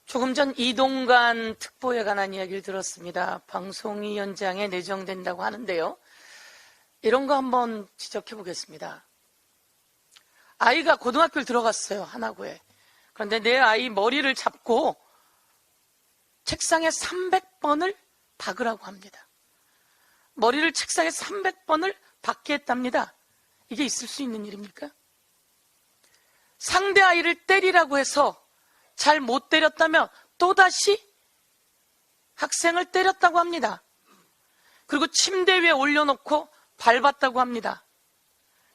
조금 전 이동관 특보에 관한 이야기를 들었습니다. 방송이 현장에 내정된다고 하는데요. 이런 거 한번 지적해 보겠습니다. 아이가 고등학교를 들어갔어요, 하나고에. 그런데 내 아이 머리를 잡고 책상에 300번을 박으라고 합니다. 머리를 책상에 300번을 박게 했답니다. 이게 있을 수 있는 일입니까? 상대 아이를 때리라고 해서 잘 못 때렸다며 또다시 학생을 때렸다고 합니다. 그리고 침대 위에 올려놓고 밟았다고 합니다.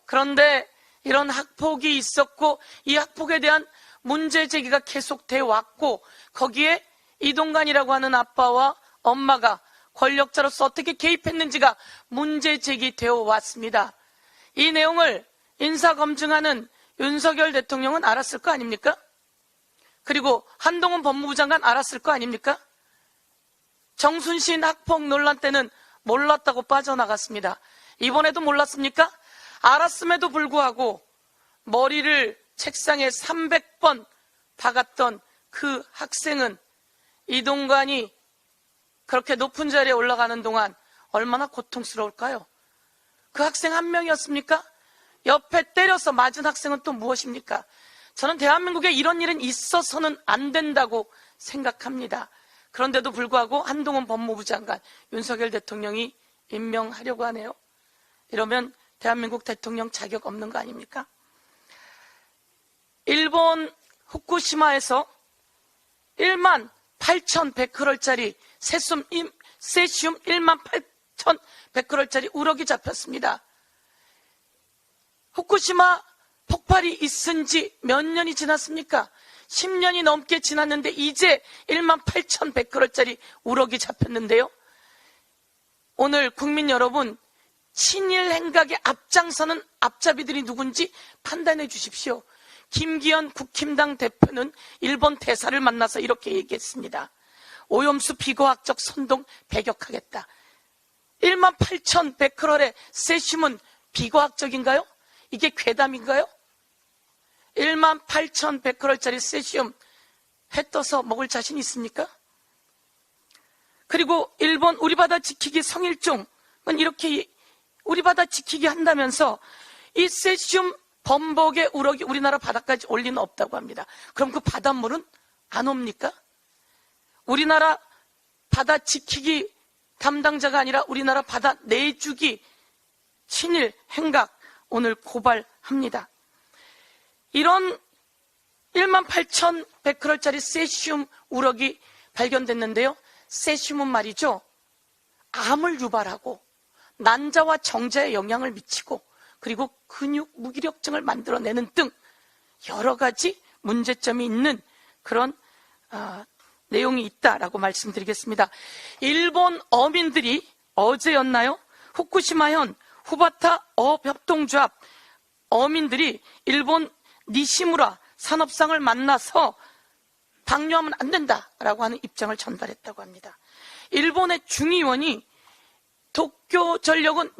그런데 이런 학폭이 있었고 이 학폭에 대한 문제 제기가 계속돼 왔고 거기에 이동관이라고 하는 아빠와 엄마가 권력자로서 어떻게 개입했는지가 문제 제기되어 왔습니다. 이 내용을 인사검증하는 윤석열 대통령은 알았을 거 아닙니까? 그리고 한동훈 법무부 장관 알았을 거 아닙니까? 정순신 학폭 논란 때는 몰랐다고 빠져나갔습니다. 이번에도 몰랐습니까? 알았음에도 불구하고 머리를 책상에 300번 박았던 그 학생은 이동관이 그렇게 높은 자리에 올라가는 동안 얼마나 고통스러울까요? 그 학생 한 명이었습니까? 옆에 때려서 맞은 학생은 또 무엇입니까? 저는 대한민국에 이런 일은 있어서는 안 된다고 생각합니다. 그런데도 불구하고 한동훈 법무부 장관, 윤석열 대통령이 임명하려고 하네요. 이러면 대한민국 대통령 자격 없는 거 아닙니까? 일본 후쿠시마에서 1만 8,100크롤짜리 세슘 1만 8,100크롤짜리 우럭이 잡혔습니다. 후쿠시마 폭발이 있은 지 몇 년이 지났습니까? 10년이 넘게 지났는데 이제 1만 8,100크롤짜리 우럭이 잡혔는데요. 오늘 국민 여러분, 친일 행각에 앞장서는 앞잡이들이 누군지 판단해 주십시오. 김기현 국힘당 대표는 일본 대사를 만나서 이렇게 얘기했습니다. 오염수 비과학적 선동 배격하겠다. 1만 8,100크롤의 세슘은 비과학적인가요? 이게 괴담인가요? 1만 8,100크롤짜리 세슘 해 떠서 먹을 자신 있습니까? 그리고 일본 우리 바다 지키기 성일종은 이렇게 우리 바다 지키기 한다면서 이 세슘 범벅의 우럭이 우리나라 바다까지 올 리는 없다고 합니다. 그럼 그 바닷물은 안 옵니까? 우리나라 바다 지키기 담당자가 아니라 우리나라 바다 내주기 친일 행각 오늘 고발합니다. 이런 1만 8,100크롤짜리 세슘 우럭이 발견됐는데요. 세슘은 말이죠, 암을 유발하고 난자와 정자에 영향을 미치고 그리고 근육 무기력증을 만들어내는 등 여러 가지 문제점이 있는 그런 내용이 있다라고 말씀드리겠습니다. 일본 어민들이 어제였나요? 후쿠시마현 후바타 어협동조합 어민들이 일본 니시무라 산업상을 만나서 방류하면 안 된다라고 하는 입장을 전달했다고 합니다. 일본의 중의원이 도쿄전력은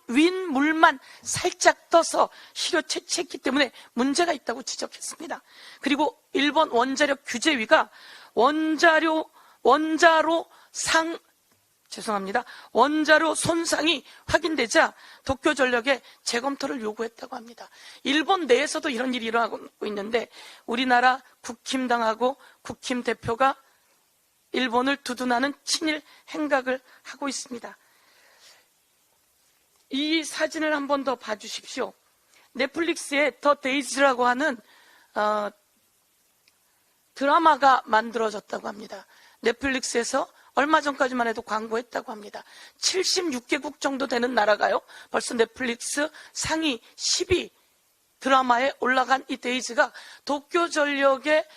윗물만 살짝 떠서 실효 채취했기 때문에 문제가 있다고 지적했습니다. 그리고 일본 원자력 규제위가 원자로 손상이 확인되자 도쿄전력에 재검토를 요구했다고 합니다. 일본 내에서도 이런 일이 일어나고 있는데 우리나라 국힘당하고 국힘 대표가 일본을 두둔하는 친일 행각을 하고 있습니다. 이 사진을 한 번 더 봐주십시오. 넷플릭스에 더 데이즈라고 하는 드라마가 만들어졌다고 합니다. 넷플릭스에서 얼마 전까지만 해도 광고했다고 합니다. 76개국 정도 되는 나라가요, 벌써 넷플릭스 상위 10위 드라마에 올라간 이 데이즈가 도쿄전력의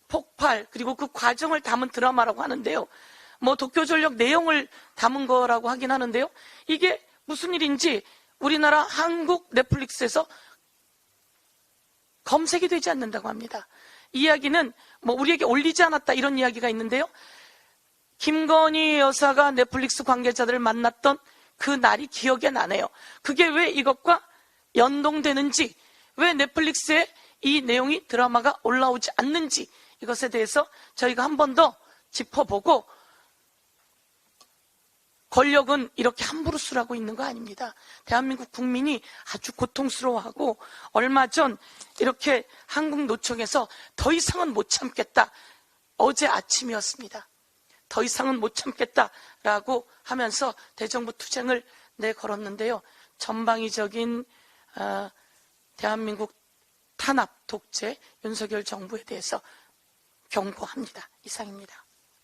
폭발 그리고 그 과정을 담은 드라마라고 하는데요. 뭐 도쿄전력 내용을 담은 거라고 하긴 하는데요. 이게 무슨 일인지 우리나라 한국 넷플릭스에서 검색이 되지 않는다고 합니다. 이야기는 뭐 우리에게 올리지 않았다 이런 이야기가 있는데요. 김건희 여사가 넷플릭스 관계자들을 만났던 그 날이 기억에 나네요. 그게 왜 이것과 연동되는지, 왜 넷플릭스에 이 내용이 드라마가 올라오지 않는지 이것에 대해서 저희가 한 번 더 짚어보고, 권력은 이렇게 함부로 쓰라고 있는 거 아닙니다. 대한민국 국민이 아주 고통스러워하고, 얼마 전 이렇게 한국노총에서 더 이상은 못 참겠다, 어제 아침이었습니다. 더 이상은 못 참겠다라고 하면서 대정부 투쟁을 내걸었는데요. 전방위적인 대한민국 탄압, 독재, 윤석열 정부에 대해서 경고합니다. 이상입니다.